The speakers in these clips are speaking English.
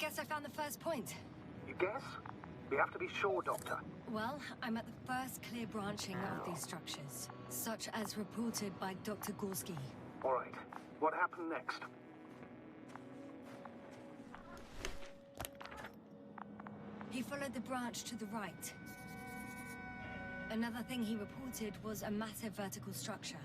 guess I found the first point. You guess? We have to be sure, Doctor. Well, I'm at the first clear branching of these structures, such as reported by Dr. Gorski. All right. What happened next? He followed the branch to the right. Another thing he reported was a massive vertical structure.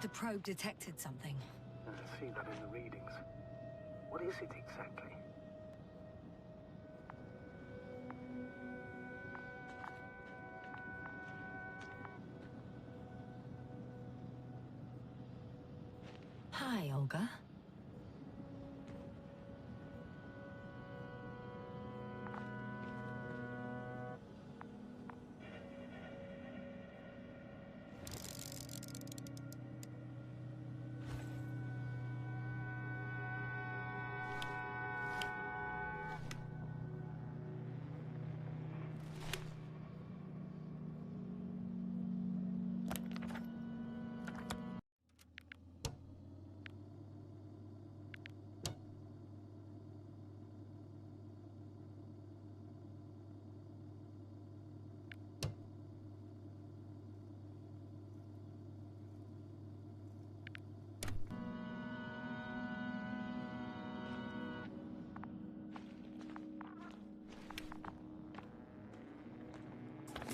The probe detected something. I see that in the readings. What is it exactly? Hi, Olga.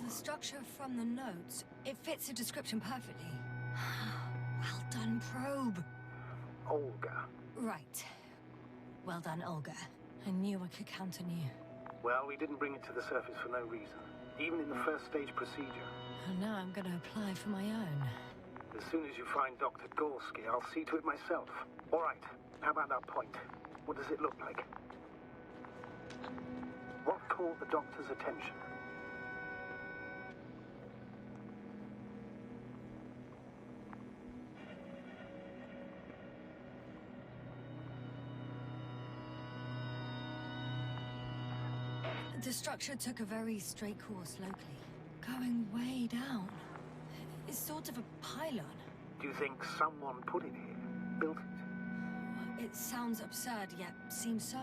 The structure from the notes, it fits the description perfectly. Well done, probe. Olga. Right. Well done, Olga. I knew I could count on you. Well, we didn't bring it to the surface for no reason. Even in the first stage procedure. And now I'm gonna apply for my own. As soon as you find Dr. Gorski, I'll see to it myself. All right. How about that point? What does it look like? What caught the doctor's attention? The structure took a very straight course locally, going way down. It's sort of a pylon. Do you think someone put it here? Built it? It sounds absurd, yet seems so.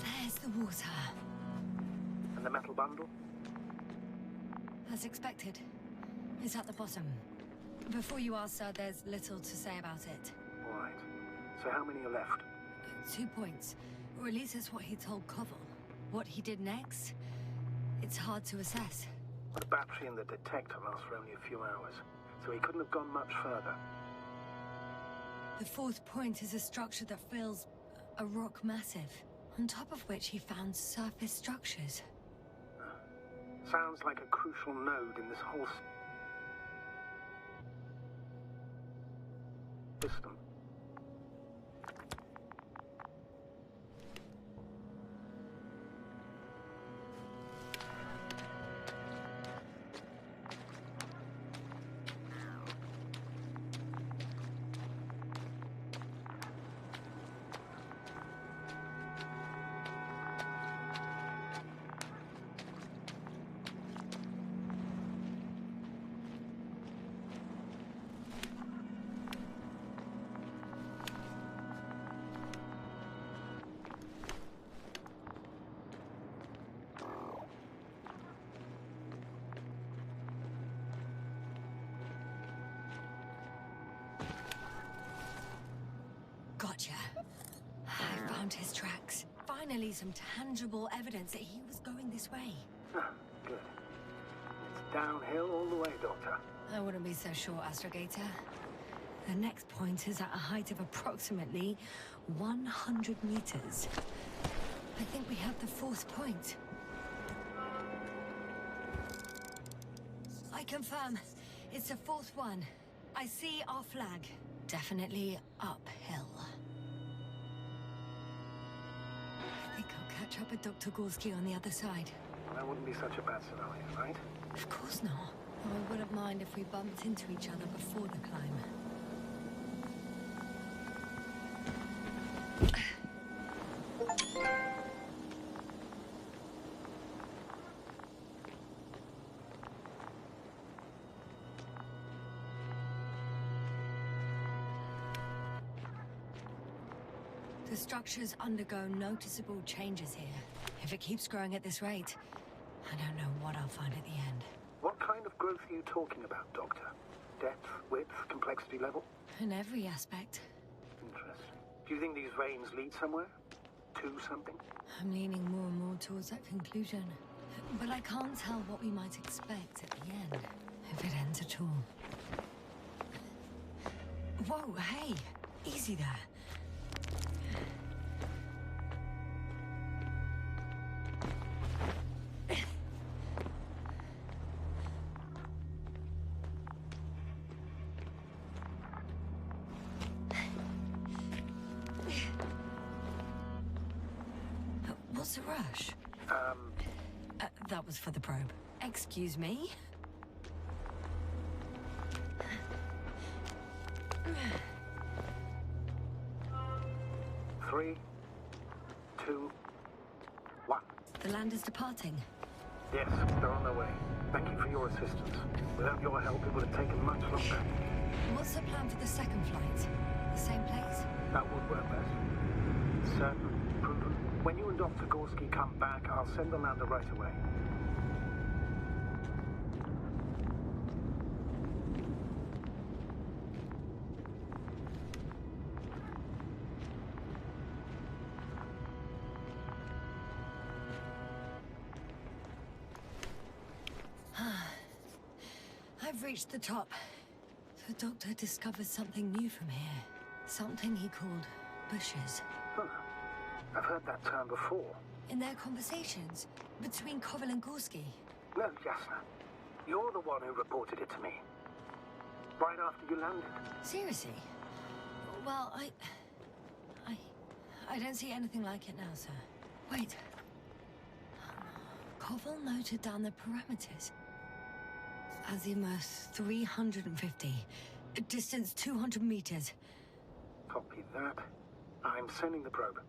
There's the water. And the metal bundle? As expected. It's at the bottom. Before you ask, sir, there's little to say about it. All right. So how many are left? 2 points. Or at least that's what he told Koval. What he did next, it's hard to assess. The battery and the detector last for only a few hours, so he couldn't have gone much further. The 4th point is a structure that fills a rock massive, on top of which he found surface structures. Sounds like a crucial node in this whole system. found his tracks. Finally, some tangible evidence that he was going this way. Ah, good. It's downhill all the way, Doctor. I wouldn't be so sure, Astrogator. The next point is at a height of approximately 100 meters. I think we have the fourth point. I confirm. It's the fourth one. I see our flag. Definitely uphill. I think I'll catch up with Dr. Gorski on the other side. That wouldn't be such a bad scenario, right? Of course not. I wouldn't mind if we bumped into each other before the climb. The structures undergo noticeable changes here. If it keeps growing at this rate, I don't know what I'll find at the end. What kind of growth are you talking about, Doctor? Depth, width, complexity level? In every aspect. Interesting. Do you think these veins lead somewhere? To something? I'm leaning more and more towards that conclusion. But I can't tell what we might expect at the end, if it ends at all. Whoa, hey! Easy there. What's the rush? That was for the probe. Excuse me? Three, two, one. The land is departing. Yes, they're on their way. Thank you for your assistance. Without your help, it would have taken much longer. What's the plan for the second flight? The same place? That would work best. Certain, proven. When you and Dr. Gorski come back, I'll send the lander right away. I've reached the top. The doctor discovered something new from here. Something he called bushes. Huh. I've heard that term before. In their conversations between Koval and Gorski. No, Jasna. You're the one who reported it to me. Right after you landed. Seriously? Well, I don't see anything like it now, sir. Wait. Koval noted down the parameters. Azimuth 350. Distance 200 meters. Copy that. I'm sending the probe.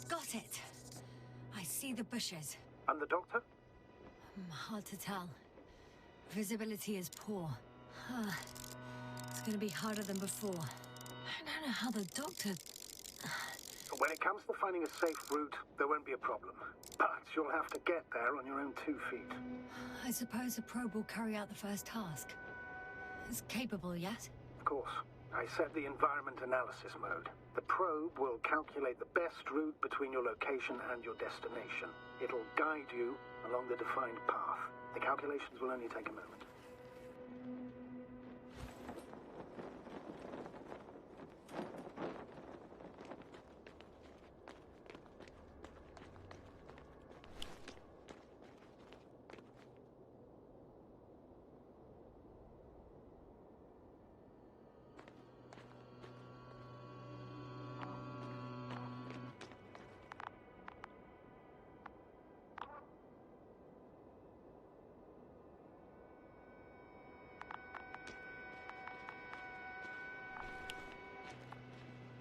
Got it. I see the bushes. And the doctor? Hard to tell. Visibility is poor. It's gonna be harder than before. I don't know how the doctor... When it comes to finding a safe route, there won't be a problem. But you'll have to get there on your own 2 feet. I suppose the probe will carry out the first task. It's capable, yes? Of course. I set the environment analysis mode. The probe will calculate the best route between your location and your destination. It'll guide you along the defined path. The calculations will only take a moment.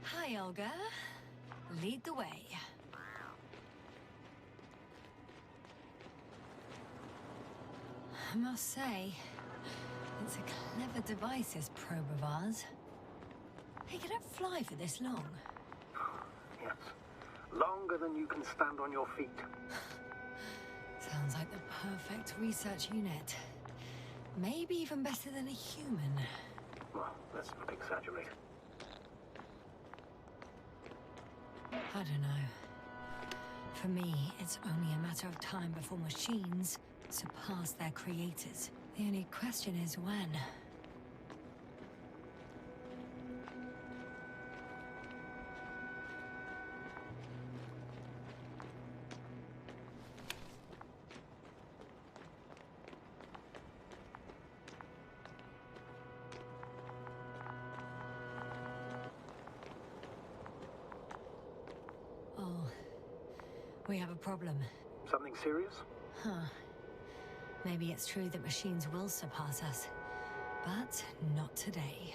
Hi, Olga. Lead the way. I must say, it's a clever device, this probe of ours. Hey, you don't fly for this long. Yes. Longer than you can stand on your feet. Sounds like the perfect research unit. Maybe even better than a human. Well, let's not exaggerate. I don't know. For me, it's only a matter of time before machines surpass their creators. The only question is when. We have a problem. Something serious? Huh. Maybe it's true that machines will surpass us. But not today.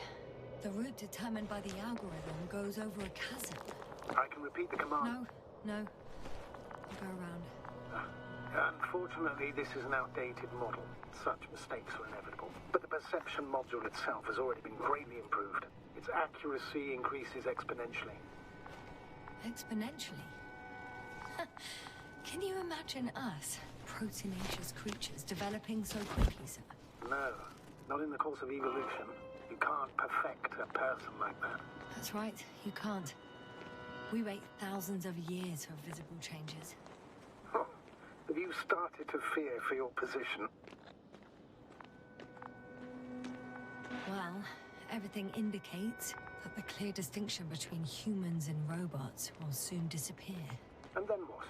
The route determined by the algorithm goes over a chasm. I can repeat the command. No. I'll go around. Unfortunately, this is an outdated model. Such mistakes are inevitable. But the perception module itself has already been greatly improved. Its accuracy increases exponentially. Exponentially? Can you imagine us, proteinaceous creatures, developing so quickly, sir? No, not in the course of evolution. You can't perfect a person like that. That's right, you can't. We wait thousands of years for visible changes. Oh, have you started to fear for your position? Well, everything indicates that the clear distinction between humans and robots will soon disappear. And then what?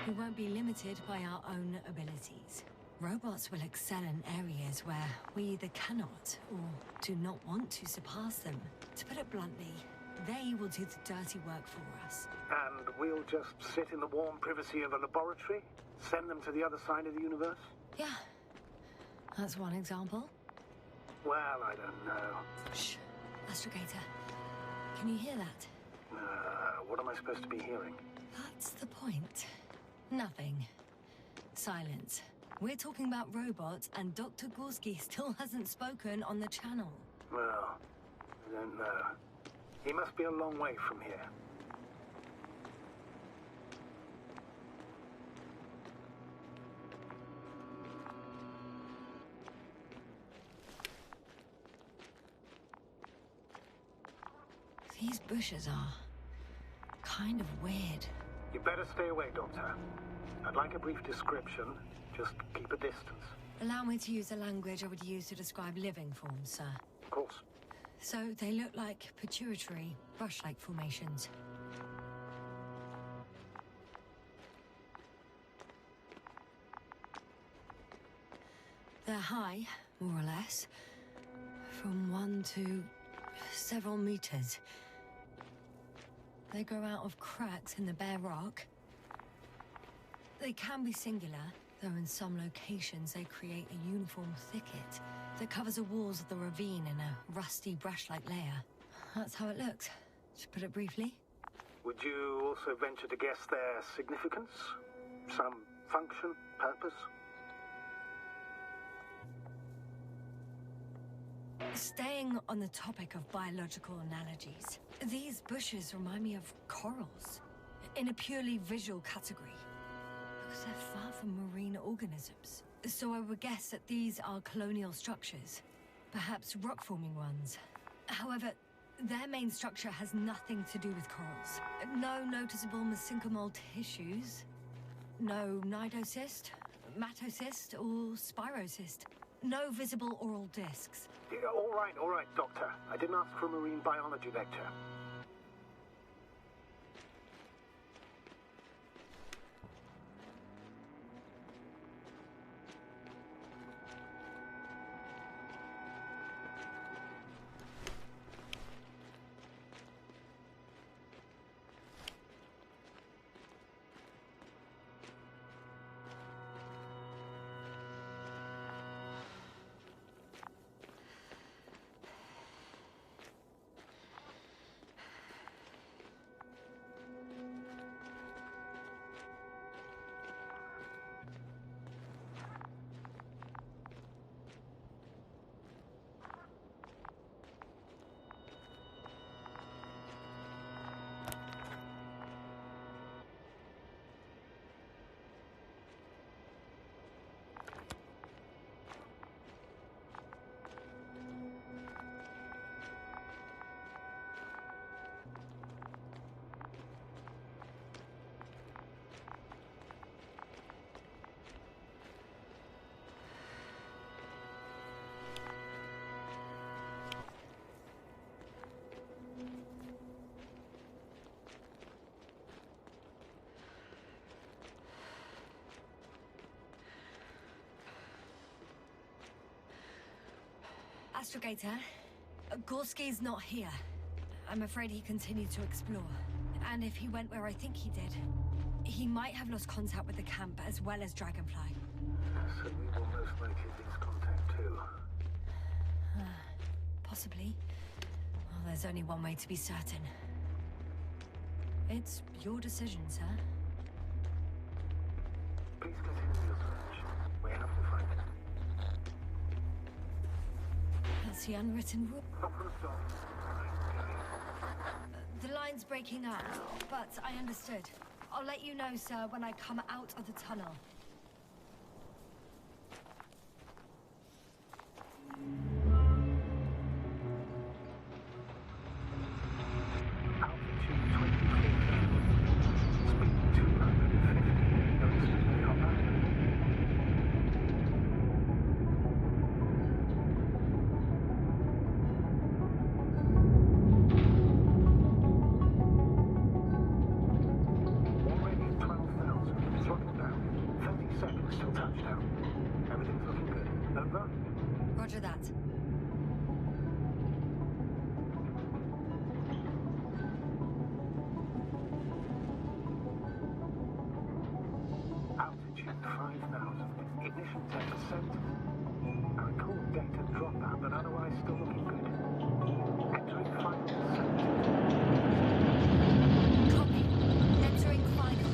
We won't be limited by our own abilities. Robots will excel in areas where we either cannot or do not want to surpass them. To put it bluntly, they will do the dirty work for us. And we'll just sit in the warm privacy of a laboratory? Send them to the other side of the universe? Yeah, that's one example. Well, I don't know. Shh, Astrogator. Can you hear that? What am I supposed to be hearing? That's the point. Nothing. Silence. We're talking about robots, and Dr. Gorski still hasn't spoken on the channel. Well, I don't know. He must be a long way from here. These bushes are kind of weird. You better stay away, Doctor. I'd like a brief description. Just keep a distance. Allow me to use the language I would use to describe living forms, sir. Of course. So they look like pituitary, brush-like formations. They're high, more or less, from 1 to several meters. They grow out of cracks in the bare rock. They can be singular, though in some locations they create a uniform thicket that covers the walls of the ravine in a rusty brush-like layer. That's how it looks, to put it briefly. Would you also venture to guess their significance? Some function, purpose? Staying on the topic of biological analogies, these bushes remind me of corals, in a purely visual category, because they're far from marine organisms. So I would guess that these are colonial structures, perhaps rock-forming ones. However, their main structure has nothing to do with corals. No noticeable mesenchymal tissues, no nidocyst, matocyst, or spirocyst. No visible oral discs. Yeah, all right, Doctor. I didn't ask for a marine biology lecture. Astrogator, Gorski's not here. I'm afraid he continued to explore. And if he went where I think he did, he might have lost contact with the camp as well as Dragonfly. So we will most likely lose contact too. Possibly. Well, there's only one way to be certain. It's your decision, sir. Please continue your search. We have to find it. That's the unwritten rule. Problem solved. The line's breaking up, but I understood. I'll let you know, sir, when I come out of the tunnel. Roger that. Altitude 5,000. Ignition 10%. I recall data dropout, but otherwise still looking good. Entering final descent. Copy. Entering final.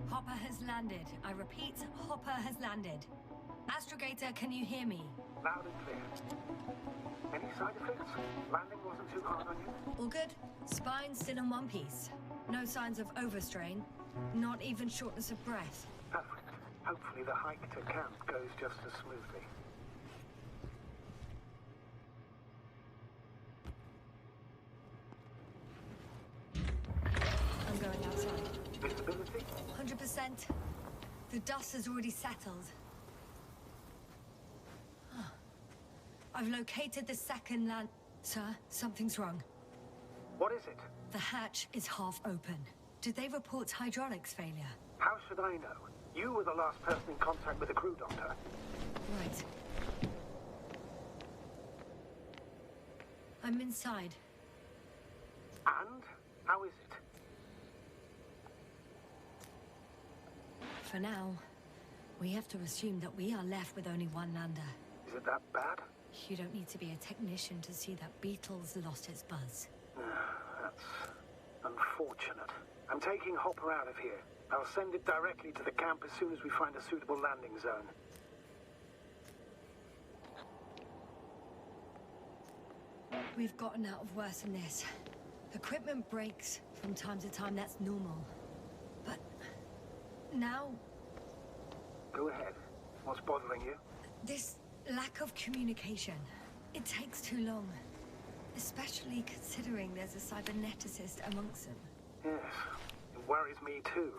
Hopper has landed. I repeat, Hopper has landed. Astrogator, can you hear me? Loud and clear. Any side effects? Landing wasn't too hard on you? All good. Spine still in one piece. No signs of overstrain. Not even shortness of breath. Perfect. Hopefully the hike to camp goes just as smoothly. I'm going outside. Visibility? 100%. The dust has already settled. Huh. I've located the second land... Sir, something's wrong. What is it? The hatch is half open. Did they report hydraulics failure? How should I know? You were the last person in contact with the crew doctor. Right. I'm inside. And? How is it? For now, we have to assume that we are left with only one lander. Is it that bad? You don't need to be a technician to see that Beetle's lost its buzz. That's unfortunate. I'm taking Hopper out of here. I'll send it directly to the camp as soon as we find a suitable landing zone. We've gotten out of worse than this. Equipment breaks from time to time, that's normal. But now... Go ahead. What's bothering you? This lack of communication. It takes too long. Especially considering there's a cyberneticist amongst them. Yes, it worries me too.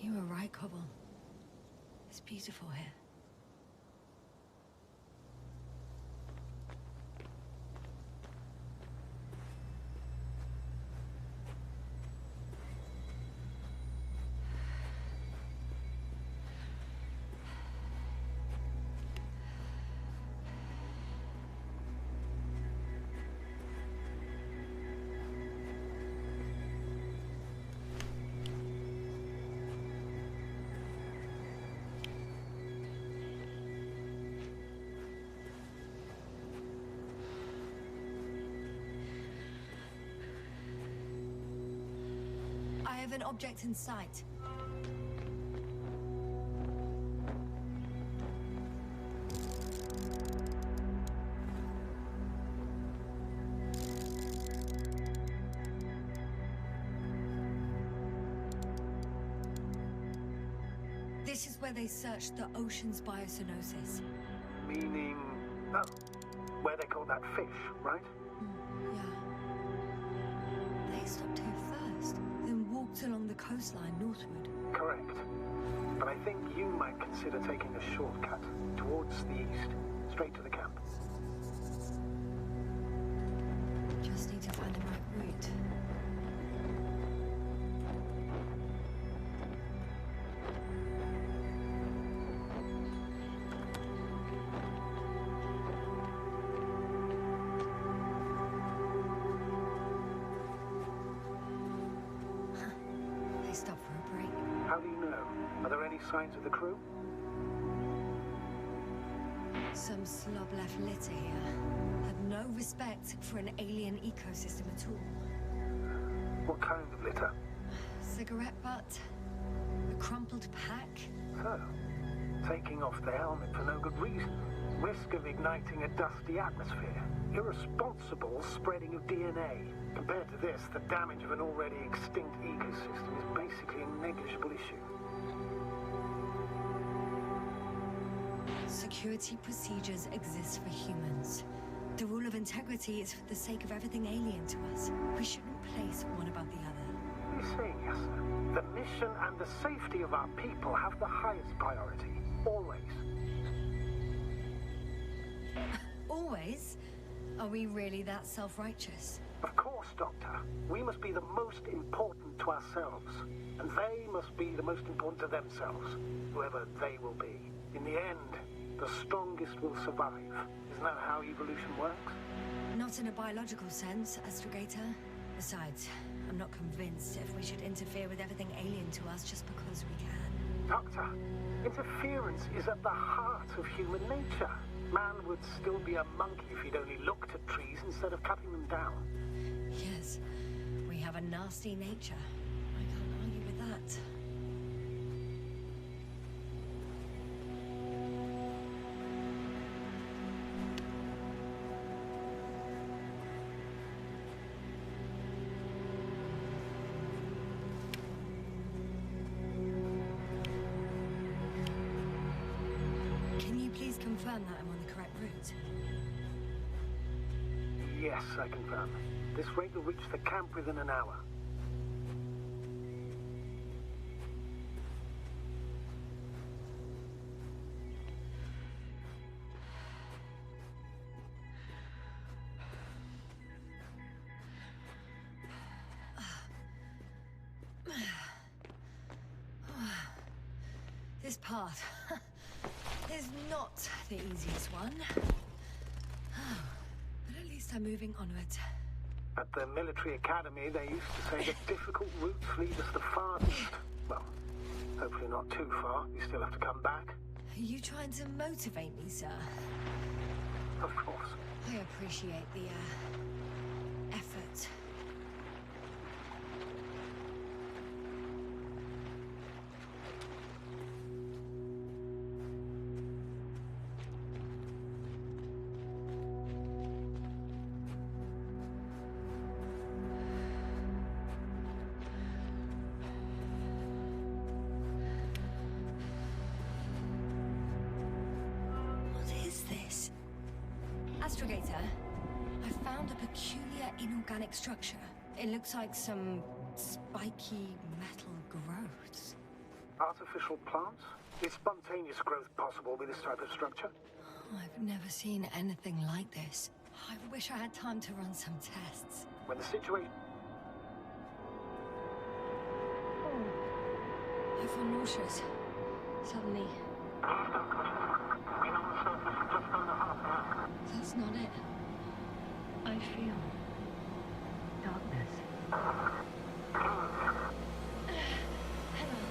You were right, Cobble. It's beautiful here. I have an object in sight. This is where they searched the ocean's biosynosis. Meaning... oh, where they caught that fish, right? Yeah. They stopped here first, then walked along the coastline northward. Correct. But I think you might consider taking a shortcut towards the east, straight to the camp. Just need to find the right route. They stopped for a break. How do you know? Are there any signs of the crew? Some slob left litter here. Had no respect for an alien ecosystem at all. What kind of litter? Cigarette butt, a crumpled pack. So, taking off the helmet for no good reason. Risk of igniting a dusty atmosphere. Irresponsible spreading of DNA. Compared to this, the damage of an already extinct ecosystem is basically a negligible issue. Security procedures exist for humans. The rule of integrity is for the sake of everything alien to us. We shouldn't place one above the other. You say yes, sir. The mission and the safety of our people have the highest priority. Always. Always? Are we really that self-righteous? Of course, Doctor. We must be the most important to ourselves. And they must be the most important to themselves. Whoever they will be. In the end, the strongest will survive. Isn't that how evolution works? Not in a biological sense, Astrogator. Besides, I'm not convinced if we should interfere with everything alien to us just because we can. Doctor, interference is at the heart of human nature. Man would still be a monkey if he'd only looked at trees instead of cutting them down. Yes, we have a nasty nature. I can't argue with that. Confirm that I'm on the correct route. Yes, I confirm. This rate will reach the camp within an hour. This path is not the easiest one. But at least I'm moving onwards. At the military academy, they used to say that difficult routes lead us the farthest. Well, hopefully not too far. You still have to come back. Are you trying to motivate me, sir? Of course. I appreciate the, effort. Astrogator, I found a peculiar inorganic structure. It looks like some spiky metal growths. Artificial plants? Is spontaneous growth possible with this type of structure? Oh, I've never seen anything like this. I wish I had time to run some tests. When the situation... I feel nauseous. Suddenly. That's not it. I feel darkness. Hang on.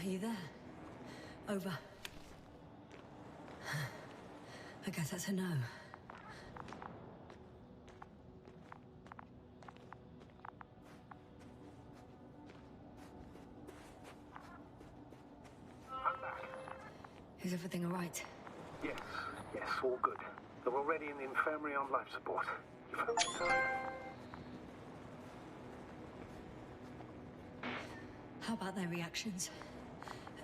Are you there? Over. I guess that's a no. I'm back. Is everything all right? Yes, all good. They're already in the infirmary on life support. You've held it tight. How about their reactions?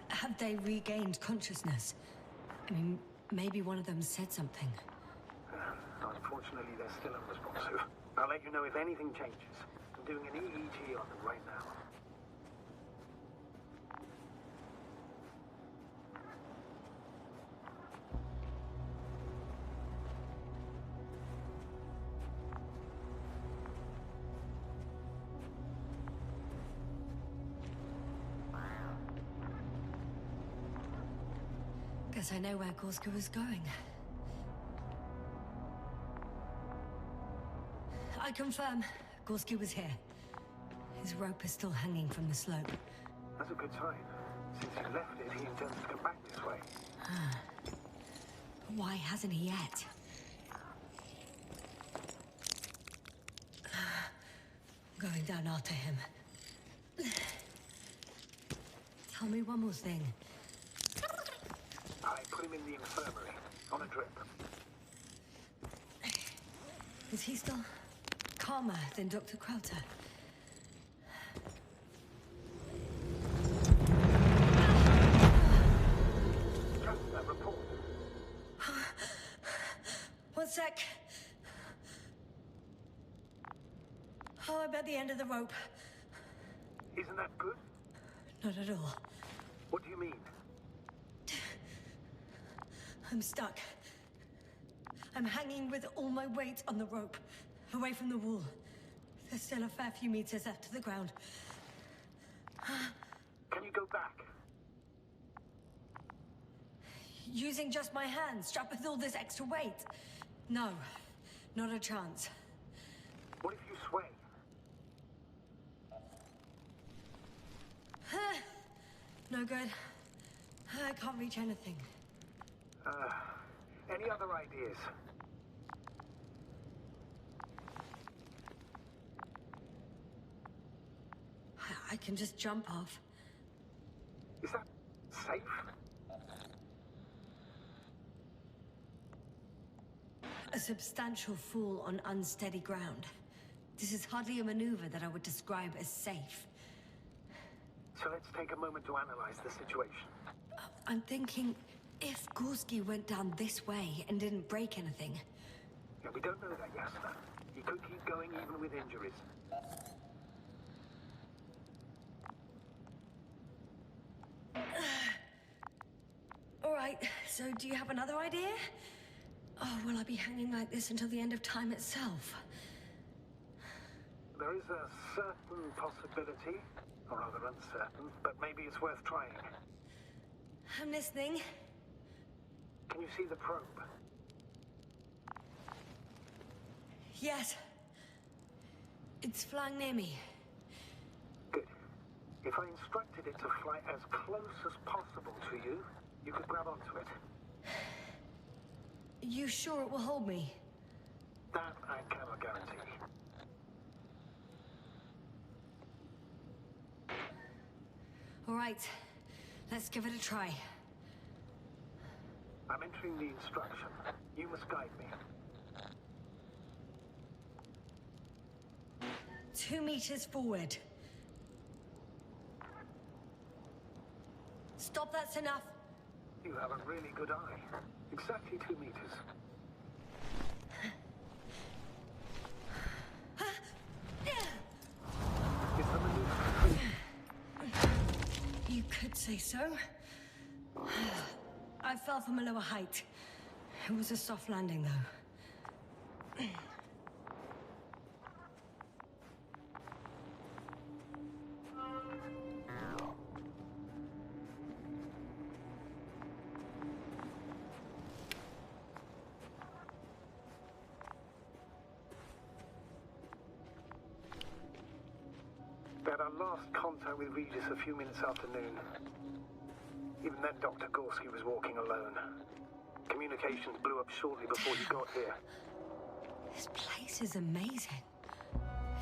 Have they regained consciousness? I mean, maybe one of them said something. Unfortunately, they're still unresponsive. I'll let you know if anything changes. I'm doing an EEG on them right now. Guess I know where G.SKILL was going. I confirm, G.SKILL was here. His rope is still hanging from the slope. That's a good sign. Since he left it, he intends to come back this way. Why hasn't he yet? Going down after him. Tell me one more thing. I put him in the infirmary, on a drip. Is he still calmer than Dr. Crowther? Just that report. One sec. Oh, I'm at the end of the rope. Isn't that good? Not at all. What do you mean? I'm stuck. I'm hanging with all my weight on the rope, away from the wall. There's still a fair few meters left to the ground. Can you go back? Using just my hands, strapped with all this extra weight? No, not a chance. What if you sway? No good. I can't reach anything. Any other ideas? I can just jump off. Is that safe? A substantial fall on unsteady ground. This is hardly a maneuver that I would describe as safe. So let's take a moment to analyze the situation. I'm thinking, if G.SKILL went down this way and didn't break anything... Yeah, we don't know that, Yasna. He could keep going even with injuries. All right, so do you have another idea? Oh, will I be hanging like this until the end of time itself? There is a certain possibility, or rather uncertain, but maybe it's worth trying. I'm listening. Can you see the probe? Yes. It's flying near me. Good. If I instructed it to fly as close as possible to you, you could grab onto it. You sure it will hold me? That I cannot guarantee. All right, let's give it a try. I'm entering the instruction. You must guide me. 2 meters forward. Stop, that's enough. You have a really good eye. Exactly 2 meters. Is the maneuver complete? You could say so. I fell from a lower height. It was a soft landing, though. We had our last contact with Regis a few minutes after noon. And then Dr. Gorski was walking alone. Communications blew up shortly before he got here. This place is amazing.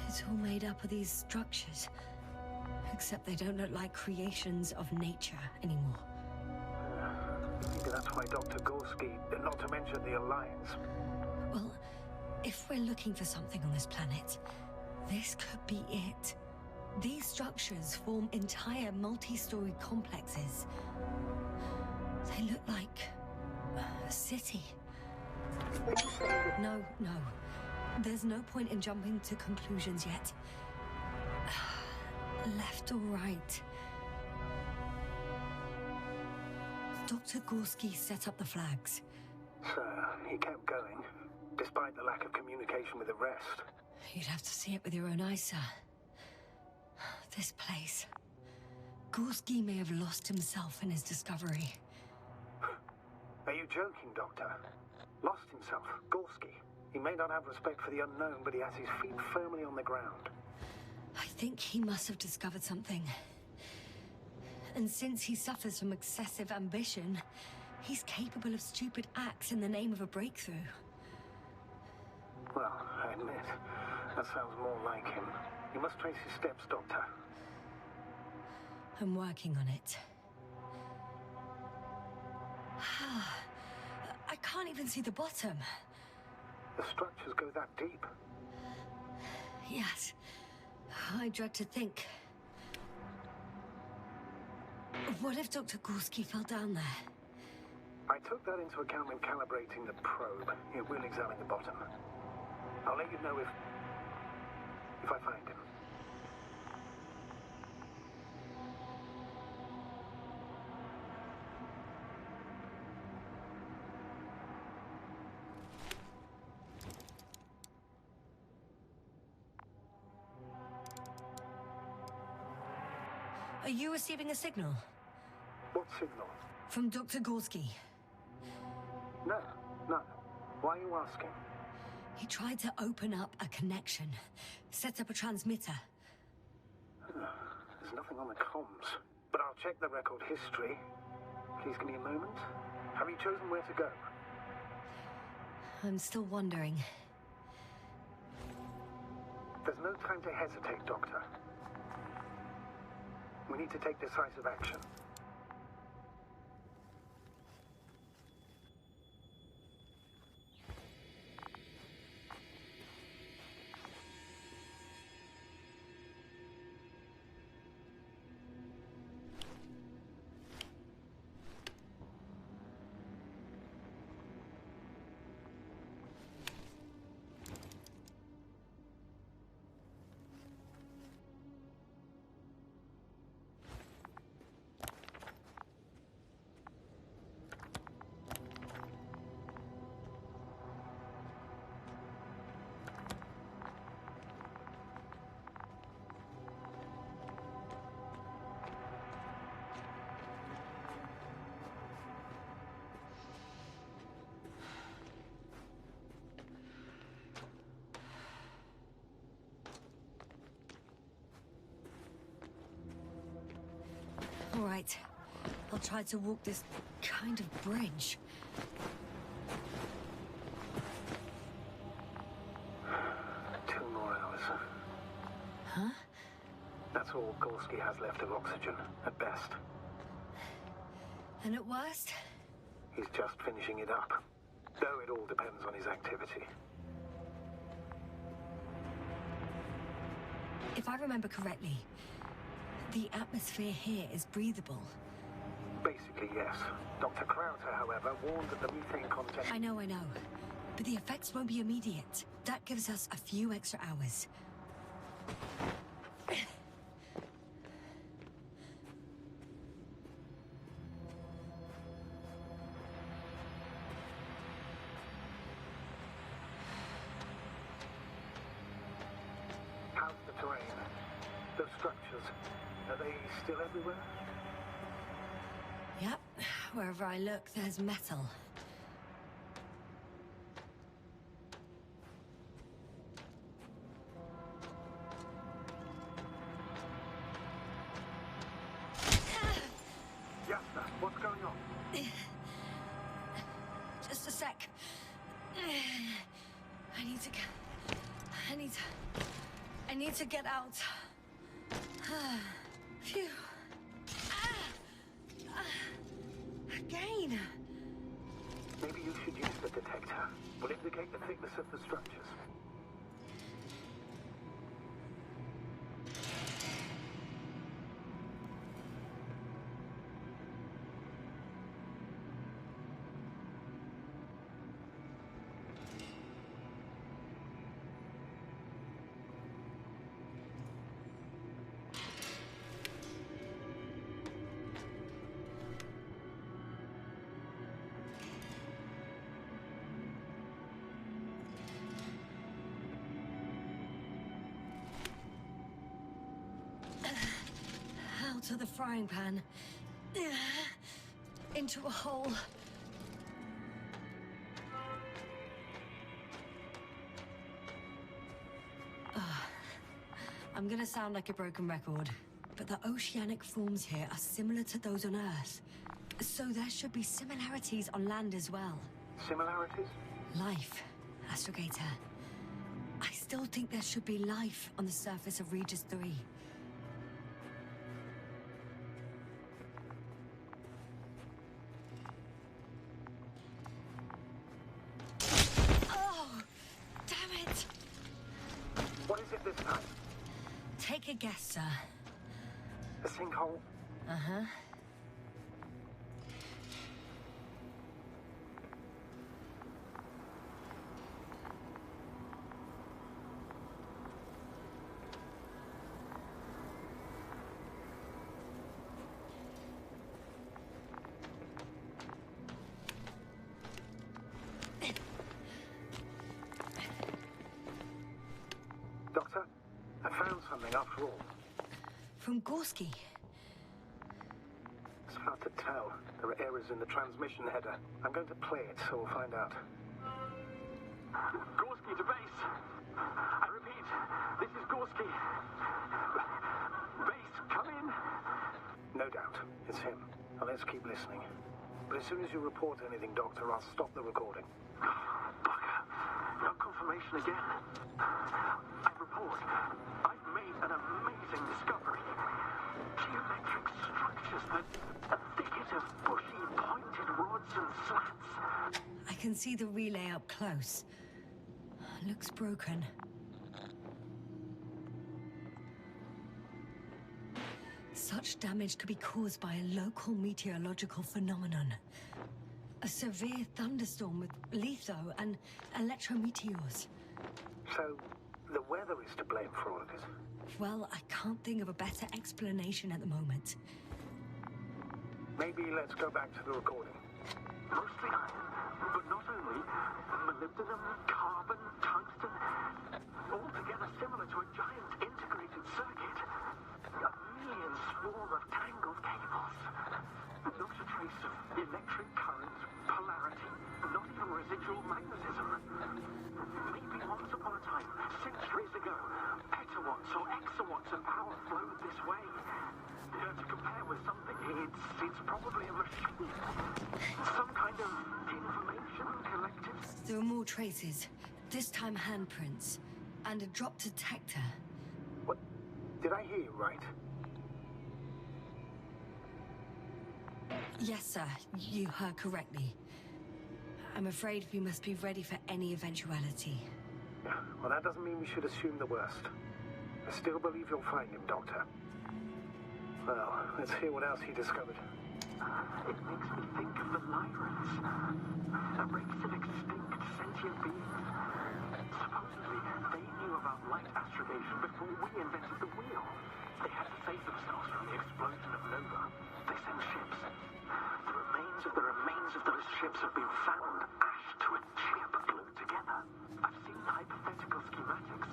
It's all made up of these structures. Except they don't look like creations of nature anymore. Maybe that's why Dr. Gorski, not to mention the Alliance. Well, if we're looking for something on this planet, this could be it. These structures form entire multi-story complexes. They look like a city. No. There's no point in jumping to conclusions yet. Left or right? Dr. Gorski set up the flags. Sir, he kept going, despite the lack of communication with the rest. You'd have to see it with your own eyes, sir. This place. Gorski may have lost himself in his discovery. Are you joking, Doctor? Lost himself, Gorski. He may not have respect for the unknown, but he has his feet firmly on the ground. I think he must have discovered something. And since he suffers from excessive ambition, he's capable of stupid acts in the name of a breakthrough. Well, I admit, that sounds more like him. You must trace his steps, Doctor. I'm working on it. I can't even see the bottom. The structures go that deep. Yes. I dread to think. What if Dr. Gorski fell down there? I took that into account when calibrating the probe. It will examine the bottom. I'll let you know if I find him. Are you receiving a signal? What signal? From Dr. Gorski. No. Why are you asking? He tried to open up a connection, set up a transmitter. There's nothing on the comms, but I'll check the record history. Please give me a moment. Have you chosen where to go? I'm still wondering. There's no time to hesitate, Doctor. We need to take decisive action. All right. I'll try to walk this kind of bridge. 2 more hours. Huh? That's all Gorski has left of oxygen, at best. And at worst? He's just finishing it up. Though it all depends on his activity. If I remember correctly, the atmosphere here is breathable. Basically, yes. Dr. Crowther, however, warned that the methane content... I know. But the effects won't be immediate. That gives us a few extra hours. How's the terrain? Those structures, are they still everywhere? Yep. Wherever I look, there's metal. Yes, sir. What's going on? Just a sec. I need to get out. Phew. Again. Maybe you should use the detector. Will indicate the thickness of the structures. To the frying pan. Into a hole. I'm gonna sound like a broken record, but the oceanic forms here are similar to those on Earth. So there should be similarities on land as well. Similarities? Life, Astrogator. I still think there should be life on the surface of Regis 3. Take a guess, sir. A sinkhole? Uh-huh. Doctor, I found something after all. From G.SKILL. It's hard to tell. There are errors in the transmission header. I'm going to play it, so we'll find out. G.SKILL to base. I repeat, this is G.SKILL. Base, come in. No doubt. It's him. Now let's keep listening. But as soon as you report anything, Doctor, I'll stop the recording. Bugger. No confirmation again. I report. I've made an amazing discovery. Geometric structures that a thicket of bushy, pointed rods and slats. I can see the relay up close. Looks broken. Such damage could be caused by a local meteorological phenomenon. A severe thunderstorm with litho and electrometeors. So, the weather is to blame for all of this? Well, I can't think of a better explanation at the moment. Maybe let's go back to the recording. Mostly iron, but not only. Molybdenum, carbon, tungsten. All together similar to a giant integrated circuit. A million swarm of tangled cables. Not a trace of electric current, polarity, not even residual magnetism. Maybe once upon a time, centuries ago, petawatts or exawatts of power flowed this way. To compare with something, it's probably a machine. Some kind of information collected. There are more traces, this time handprints, and a drop detector. What? Did I hear you right? Yes, sir, you heard correctly. I'm afraid we must be ready for any eventuality. Yeah, well, that doesn't mean we should assume the worst. I still believe you'll find him, Doctor. Well, let's hear what else he discovered. It makes me think of the Lyans, a race of extinct sentient beings. Supposedly, they knew about light astrogation before we invented the wheel. They had to save themselves from the explosion of Nova. They sent ships. The remains of those ships have been found, ash to a chip glued together. I've seen hypothetical schematics.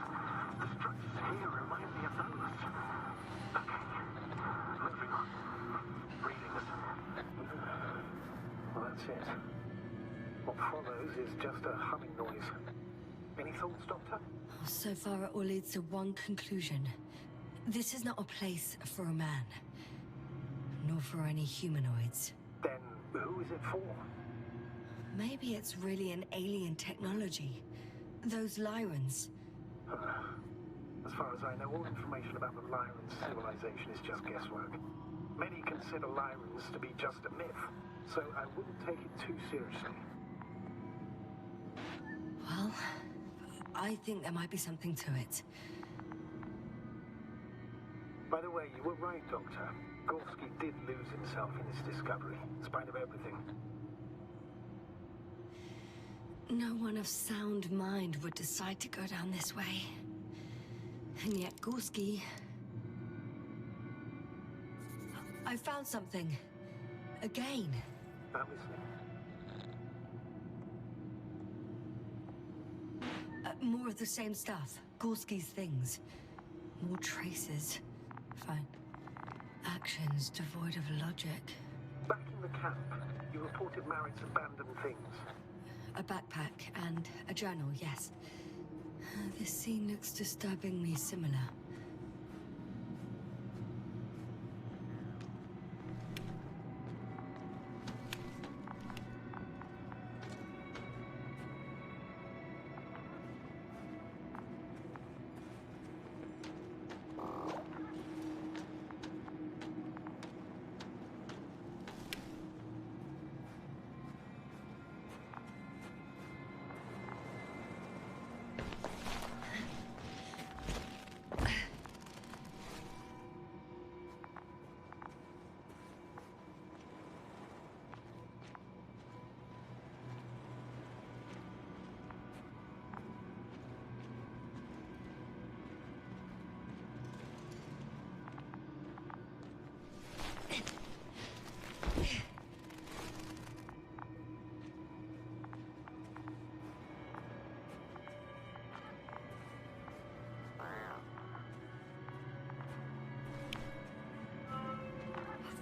The structures here remind me of those. Okay, moving on. Readings. Well, that's it. What follows is just a humming noise. Any thoughts, Doctor? So far, it all leads to one conclusion. This is not a place for a man, nor for any humanoids. Then who is it for? Maybe it's really an alien technology. Those LIANs. As far as I know, all information about the LIAN civilization is just guesswork. Many consider LIANs to be just a myth, so I wouldn't take it too seriously. Well, I think there might be something to it. By the way, you were right, Doctor. Gorski did lose himself in this discovery, in spite of everything. No one of sound mind would decide to go down this way. And yet Gorski... I found something. Again. I'm listening. More of the same stuff. Gorski's things. More traces. Fine. Actions devoid of logic. Back in the camp, you reported Marek's abandoned things. A backpack and a journal, yes. This scene looks disturbingly similar.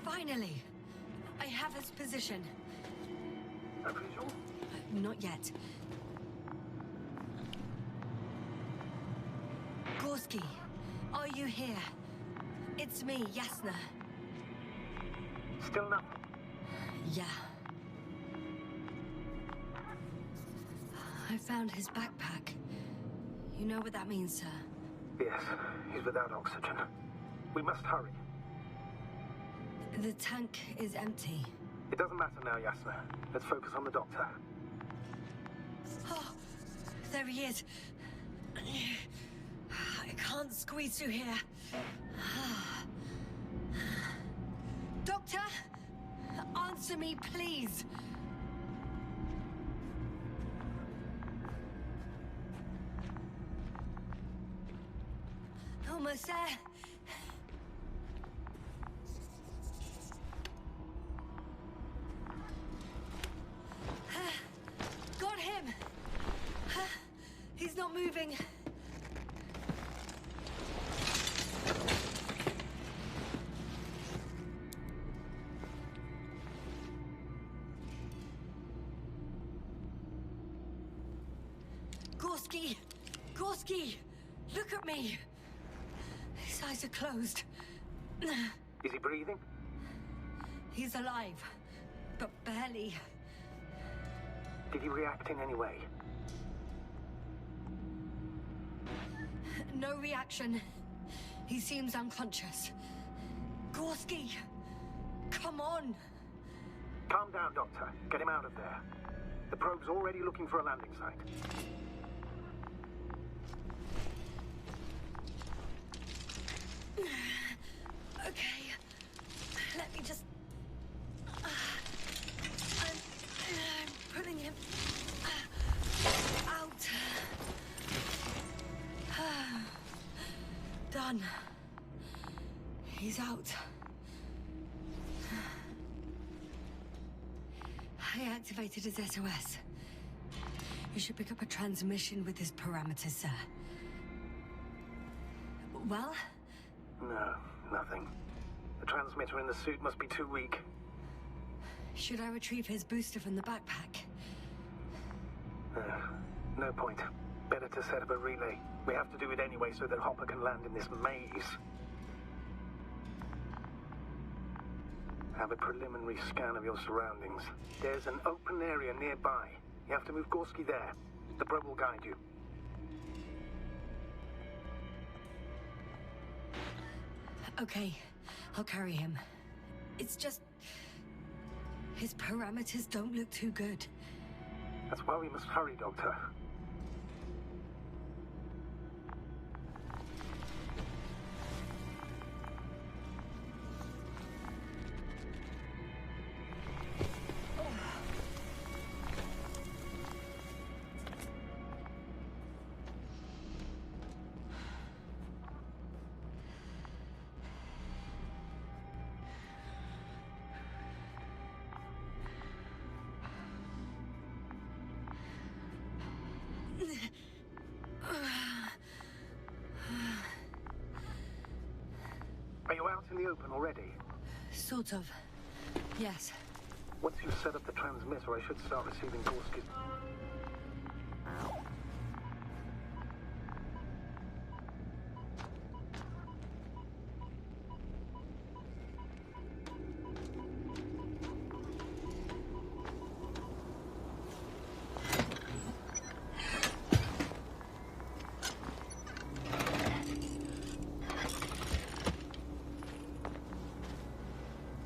Finally! I have his position. A visual? Not yet. Gorski, are you here? It's me, Yasna. Still nothing. Yeah. I found his backpack. You know what that means, sir? Yes, he's without oxygen. We must hurry. The tank is empty. It doesn't matter now, Yasna. Let's focus on the doctor. Oh, there he is. I can't squeeze through here. Doctor, answer me, please. Almost there. Got him. He's not moving. Gorski! Gorski! Look at me! His eyes are closed. Is he breathing? He's alive, but barely. Did he react in any way? No reaction. He seems unconscious. Gorski! Come on! Calm down, Doctor. Get him out of there. The probe's already looking for a landing site. Okay. Let me just... I'm pulling him out. Done. He's out. I activated his SOS. You should pick up a transmission with his parameters, sir. Well? No, nothing. The transmitter in the suit must be too weak. Should I retrieve his booster from the backpack? No point. Better to set up a relay. We have to do it anyway so that Hopper can land in this maze. Have a preliminary scan of your surroundings. There's an open area nearby. You have to move Gorski there. The probe will guide you. Okay, I'll carry him. It's just... his parameters don't look too good. That's why we must hurry, Doctor. Are you out in the open already? Sort of. Yes. Once you set up the transmitter, I should start receiving Gorski's...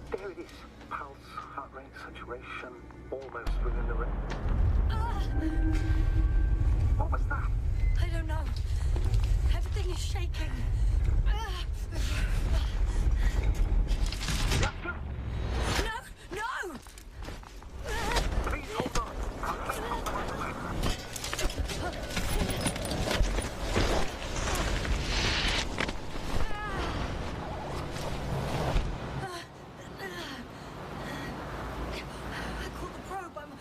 There it is. Pulse, heart rate, saturation, almost within the range. What was that? I don't know. Everything is shaking. No! No! Please hold on. I'll take off right away. I caught the probe. I'm...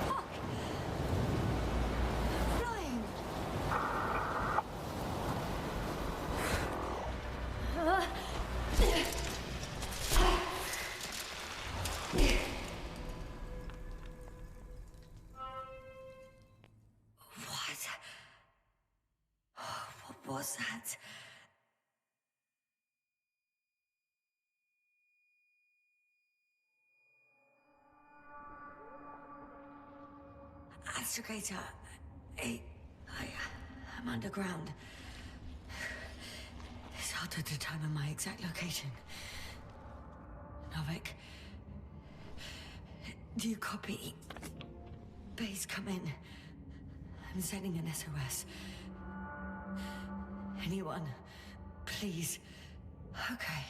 Fuck! Flying! What was that? Astrogator, I'm underground. It's hard to determine my exact location. Novik, do you copy? Base, come in. I'm sending an SOS. Anyone, please. Okay.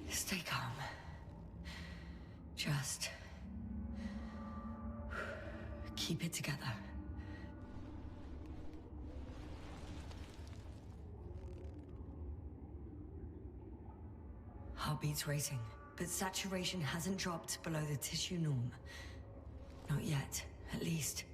Stay calm. Just keep it together. Heartbeat's racing, but saturation hasn't dropped below the tissue norm. Not yet, at least.